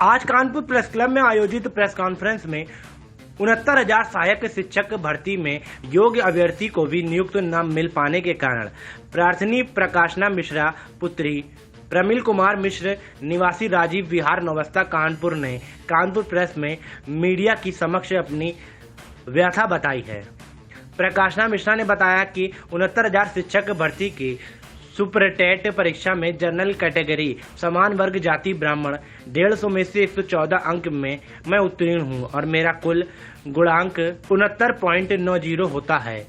आज Kanpur press club में आयोजित प्रेस कॉन्फ्रेंस में 69,000 सहायक शिक्षक भर्ती में योग्य अभ्यर्थी को भी नियुक्त न मिल पाने के कारण प्रार्थनी प्रकाशना मिश्रा पुत्री प्रमिल कुमार मिश्र निवासी राजीव विहार नवस्था कानपुर ने कानपुर प्रेस में मीडिया की समक्ष अपनी व्यथा बताई है। प्रकाशना मिश्रा ने बताया कि 69,000 शिक्षक भर्ती की सुपरटेट परीक्षा में जनरल कैटेगरी समान वर्ग जाति ब्राह्मण 150 में से 114 अंक में मैं उत्तीर्ण हूं और मेरा कुल गुणांक 69.90 होता है,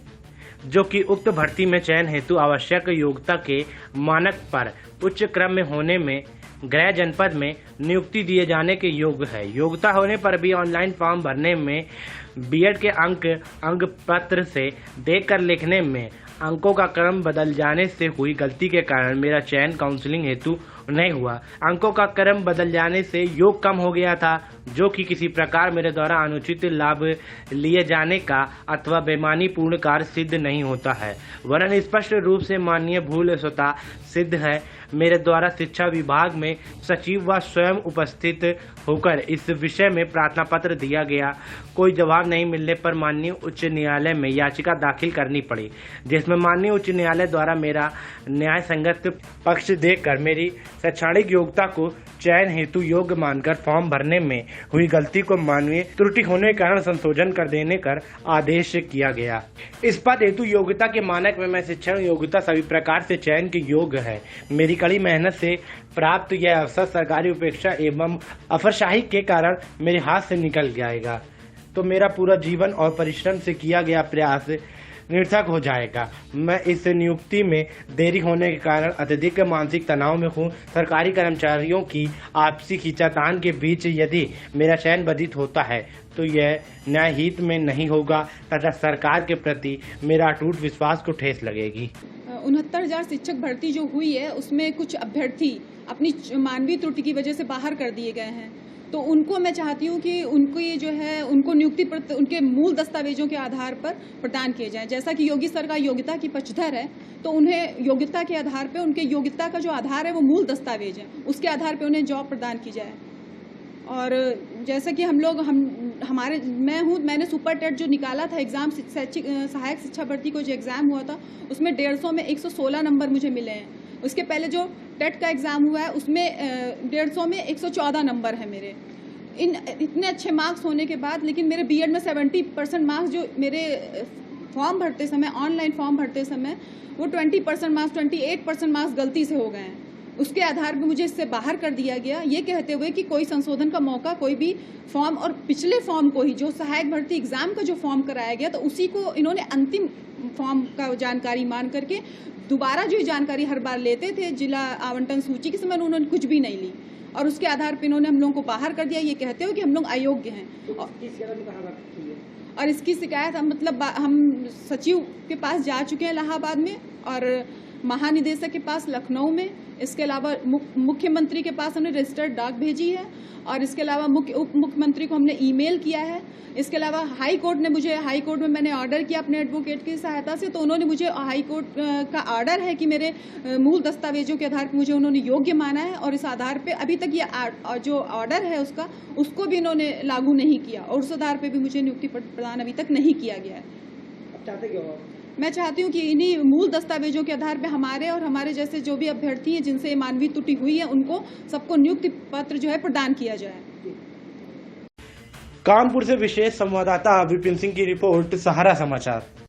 जो कि उक्त भर्ती में चयन हेतु आवश्यक योग्यता के मानक पर उच्च क्रम में होने में गृह जनपद में नियुक्ति दिए जाने के योग्य है। योग्यता होने पर भी ऑनलाइन फॉर्म भरने में बीएड के अंक पत्र से देखकर लिखने में अंकों का क्रम बदल जाने से हुई गलती के कारण मेरा चयन काउंसलिंग हेतु नहीं हुआ। अंकों का क्रम बदल जाने से योग कम हो गया था, जो कि किसी प्रकार मेरे द्वारा अनुचित लाभ लिए जाने का अथवा बेईमानी पूर्ण कार्य सिद्ध नहीं होता है, वरन स्पष्ट रूप से माननीय भूल स्वतः सिद्ध है। मेरे द्वारा शिक्षा विभाग में सचिव व स्वयं उपस्थित होकर इस विषय में प्रार्थना पत्र दिया गया। कोई जवाब नहीं मिलने पर माननीय उच्च न्यायालय में याचिका दाखिल करनी पड़ी, जिसमें माननीय उच्च न्यायालय द्वारा मेरा न्याय संगत पक्ष देखकर मेरी शैक्षणिक योग्यता को चयन हेतु योग्य मानकर फॉर्म भरने में हुई गलती को मानवीय त्रुटि होने के कारण संशोधन कर देने का आदेश किया गया। इस पद हेतु योग्यता के मानक में मैं शिक्षण योग्यता सभी प्रकार से चयन के योग्य है। मेरी कड़ी मेहनत से प्राप्त यह अवसर सरकारी उपेक्षा एवं अफसरशाही के कारण मेरे हाथ से निकल जाएगा तो मेरा पूरा जीवन और परिश्रम से किया गया प्रयास निरर्थक हो जाएगा। मैं इस नियुक्ति में देरी होने के कारण अत्यधिक मानसिक तनाव में हूँ। सरकारी कर्मचारियों की आपसी खींचातान के बीच यदि मेरा चयन बाधित होता है तो यह न्यायहित में नहीं होगा तथा सरकार के प्रति मेरा अटूट विश्वास को ठेस लगेगी। 69,000 शिक्षक भर्ती जो हुई है उसमें कुछ अभ्यर्थी अपनी मानवीय त्रुटि की वजह से बाहर कर दिए गए हैं, तो उनको मैं चाहती हूँ कि उनको ये जो है उनको नियुक्ति उनके मूल दस्तावेजों के आधार पर प्रदान किए जाएं। जैसा कि योगी सरकार योग्यता की पक्षधर है, तो उन्हें योग्यता के आधार पर उनके योग्यता का जो आधार है वो मूल दस्तावेज है, उसके आधार पर उन्हें जॉब प्रदान की जाए। और जैसा कि मैंने सुपर टेट जो निकाला था एग्जाम, सहायक शिक्षा भर्ती को जो एग्जाम हुआ था उसमें 150 में 116 नंबर मुझे मिले हैं। उसके पहले जो टेट का एग्जाम हुआ है उसमें 150 में 114 नंबर है मेरे। इतने अच्छे मार्क्स होने के बाद लेकिन मेरे बीएड में 70% मार्क्स जो मेरे फॉर्म भरते समय, ऑनलाइन फॉर्म भरते समय, वो 28% मार्क्स गलती से हो गए हैं। उसके आधार पर मुझे इससे बाहर कर दिया गया, ये कहते हुए कि कोई संशोधन का मौका कोई भी फॉर्म, और पिछले फॉर्म को ही जो सहायक भर्ती एग्जाम का जो फॉर्म कराया गया तो उसी को इन्होंने अंतिम फॉर्म का जानकारी मान करके दोबारा जो जानकारी हर बार लेते थे जिला आवंटन सूची के समय, उन्होंने कुछ भी नहीं ली और उसके आधार पर इन्होंने हम लोगों को बाहर कर दिया, ये कहते हुए कि हम लोग अयोग्य हैं। और इसकी शिकायत हम सचिव के पास जा चुके हैं इलाहाबाद में और महानिदेशक के पास लखनऊ में। इसके अलावा मुख्यमंत्री के पास हमने रजिस्टर्ड डाक भेजी है और इसके अलावा उप मुख्यमंत्री को हमने ईमेल किया है। इसके अलावा हाई कोर्ट में मैंने ऑर्डर किया अपने एडवोकेट की सहायता से, तो उन्होंने मुझे हाई कोर्ट का ऑर्डर है कि मेरे मूल दस्तावेजों के आधार पर मुझे उन्होंने योग्य माना है और इस आधार पे अभी तक ये जो ऑर्डर है उसको भी इन्होंने लागू नहीं किया और उस आधार पर भी मुझे नियुक्ति प्रदान अभी तक नहीं किया गया है। अब चाहते क्या हो? मैं चाहती हूँ कि इन्हीं मूल दस्तावेजों के आधार पर हमारे और हमारे जैसे जो भी अभ्यर्थी हैं जिनसे मानवीय त्रुटि हुई है उनको सबको नियुक्ति पत्र जो है प्रदान किया जाए। कानपुर से विशेष संवाददाता विपिन सिंह की रिपोर्ट, सहारा समाचार।